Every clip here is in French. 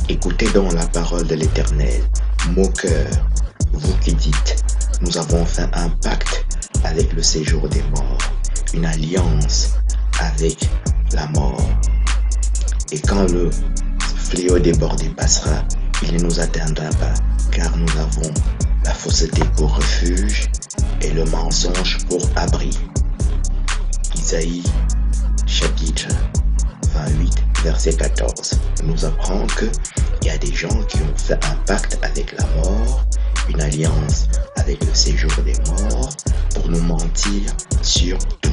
Écoutez donc la parole de l'Éternel. Moqueurs, vous qui dites, nous avons fait un pacte avec le séjour des morts, une alliance avec la mort. Et quand le fléau débordé passera, il ne nous atteindra pas, car nous avons la fausseté pour refuge et le mensonge pour abri. Isaïe chapitre 28, verset 14 nous apprend qu'il y a des gens qui ont fait un pacte avec la mort, une alliance avec le séjour des morts, pour nous mentir sur tout.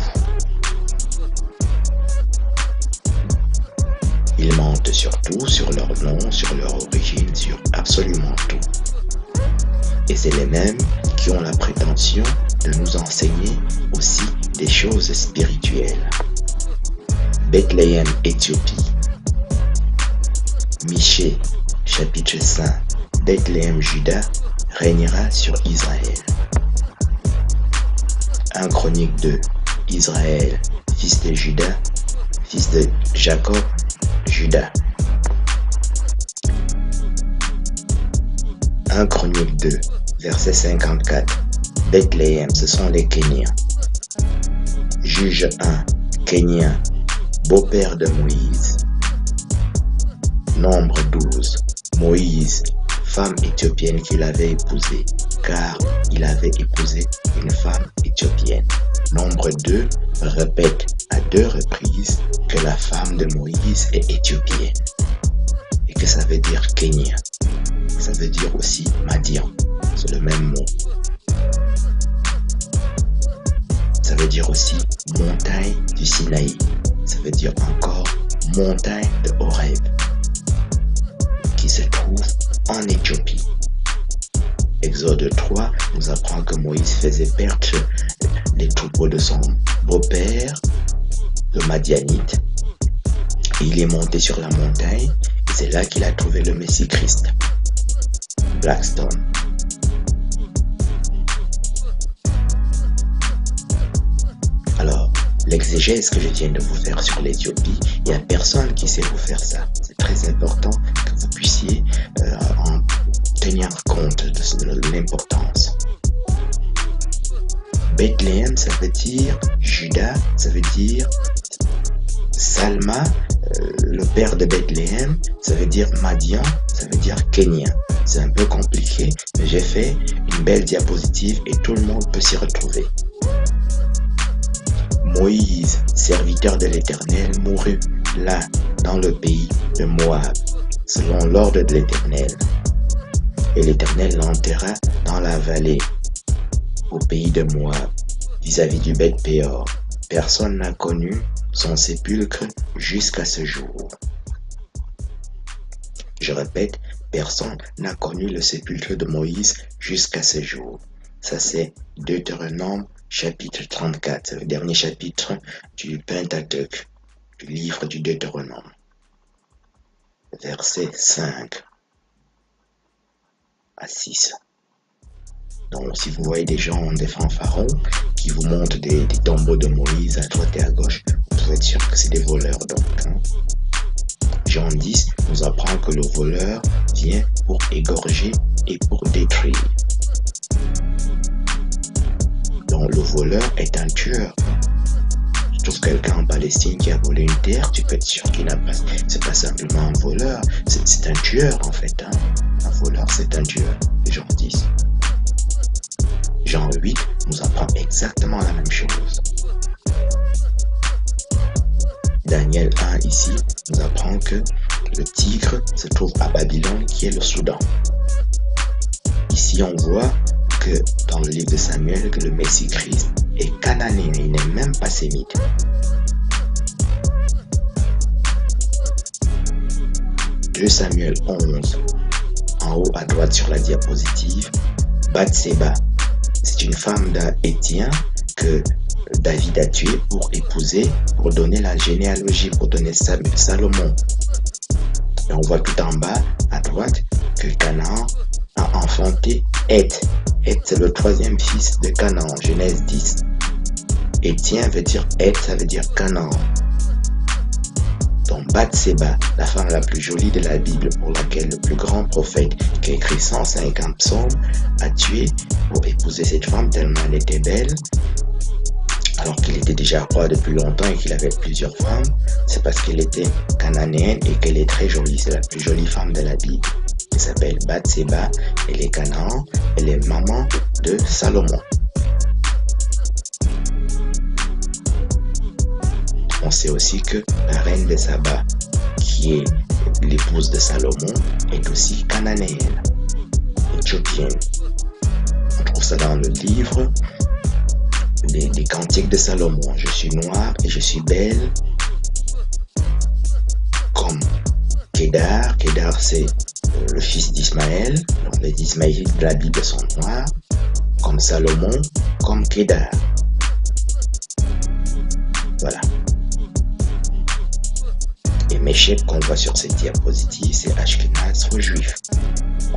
Ils mentent sur tout, sur leur nom, sur leur origine, sur absolument tout. Et c'est les mêmes qui ont la prétention de nous enseigner aussi des choses spirituelles. Bethléem, Éthiopie. Michée, chapitre 5. Bethléem, Juda, régnera sur Israël. 1 Chronique 2. Israël, fils de Juda, fils de Jacob, Juda. 1 Chronique 2, verset 54. Bethléem, ce sont les Kéniens. Juge 1, Kénien, beau-père de Moïse. Nombre 12, Moïse, femme éthiopienne qu'il avait épousée, car il avait épousé une femme éthiopienne. Nombre 2 répète à 2 reprises que la femme de Moïse est éthiopienne et que ça veut dire Kénien. Ça veut dire aussi Madian, c'est le même mot. Ça veut dire aussi montagne du Sinaï. Ça veut dire encore montagne de Horeb, qui se trouve en Éthiopie. Exode 3 nous apprend que Moïse faisait perdre les troupeaux de son beau-père, le Madianite. Et il est monté sur la montagne, et c'est là qu'il a trouvé le Messie Christ. Blackstone. Alors, l'exégèse que je viens de vous faire sur l'Éthiopie, il n'y a personne qui sait vous faire ça. C'est très important que vous puissiez en tenir compte de l'importance. Bethléem, ça veut dire Juda, ça veut dire Salma, le père de Bethléem, ça veut dire Madian, ça veut dire Kénien. C'est un peu compliqué, mais j'ai fait une belle diapositive et tout le monde peut s'y retrouver. Moïse, serviteur de l'Éternel, mourut là, dans le pays de Moab, selon l'ordre de l'Éternel. Et l'Éternel l'enterra dans la vallée, au pays de Moab, vis-à-vis du Beth-Péor. Personne n'a connu son sépulcre jusqu'à ce jour. Je répète, personne n'a connu le sépulcre de Moïse jusqu'à ce jour. Ça c'est Deutéronome chapitre 34, c'est le dernier chapitre du Pentateuque, du livre du Deutéronome. Verset 5 à 6. Donc si vous voyez des gens, des fanfarons, qui vous montrent des tombeaux de Moïse à droite et à gauche, vous pouvez être sûr que c'est des voleurs donc. Jean 10 nous apprend que le voleur vient pour égorger et pour détruire. Donc le voleur est un tueur. Tu trouves quelqu'un en Palestine qui a volé une terre, tu peux être sûr qu'il n'a pas. C'est pas simplement un voleur, c'est un tueur en fait. Un voleur, c'est un tueur. Jean 10. Jean 8 nous apprend exactement la même chose. Daniel 1 ici nous apprend que le tigre se trouve à Babylone qui est le Soudan. Ici on voit que dans le livre de Samuel que le Messie Christ est cananéen, il n'est même pas sémite. De Samuel 11, en haut à droite sur la diapositive, Bathséba, c'est une femme d'un Héthien que David a tué pour épouser, pour donner la généalogie, pour donner Salomon. Et on voit tout en bas, à droite, que Canaan a enfanté Heth. Heth, c'est le 3e fils de Canaan, Genèse 10. Héthien veut dire Heth, ça veut dire Canaan. Donc Bathséba, la femme la plus jolie de la Bible, pour laquelle le plus grand prophète qui a écrit 150 psaumes a tué pour épouser cette femme tellement elle était belle, alors qu'il était déjà roi depuis longtemps et qu'il avait plusieurs femmes. C'est parce qu'elle était cananéenne et qu'elle est très jolie. C'est la plus jolie femme de la Bible. Elle s'appelle Bathséba, elle est Canaan, elle est maman de Salomon. On sait aussi que la reine de Saba, qui est l'épouse de Salomon, est aussi cananéenne, éthiopienne. On trouve ça dans le livre des Cantiques de Salomon. Je suis noire et je suis belle comme Kédar. Kédar, c'est le fils d'Ismaël. Donc les Ismaélites de la Bible sont noirs, comme Salomon, comme Kédar. Voilà. Et Méchec qu'on voit sur cette diapositive, c'est Ashkenaz, soit juif.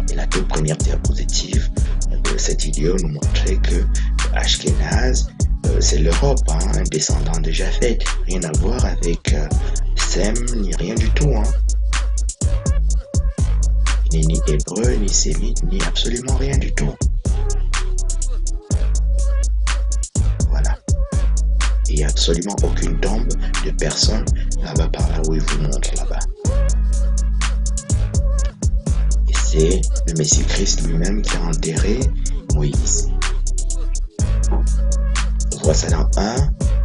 Et la toute première diapositive de cette vidéo nous montrait que Ashkenaz, c'est l'Europe, un descendant de Japhet. Rien à voir avec Sem, ni rien du tout. Il n'est ni hébreu, ni sémite, ni absolument rien du tout. Voilà. Il n'y a absolument aucune tombe de personne là-bas par là où il vous montre là-bas. Et c'est le Messie Christ lui-même qui a enterré Moïse. On voit ça dans 1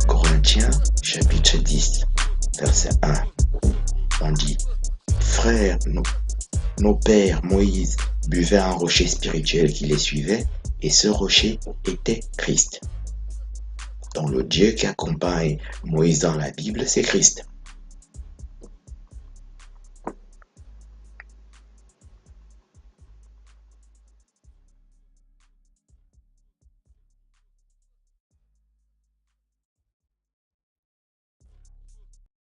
Corinthiens chapitre 10, verset 1. On dit, frères, nos pères Moïse buvaient un rocher spirituel qui les suivait, et ce rocher était Christ. Donc le Dieu qui accompagne Moïse dans la Bible, c'est Christ.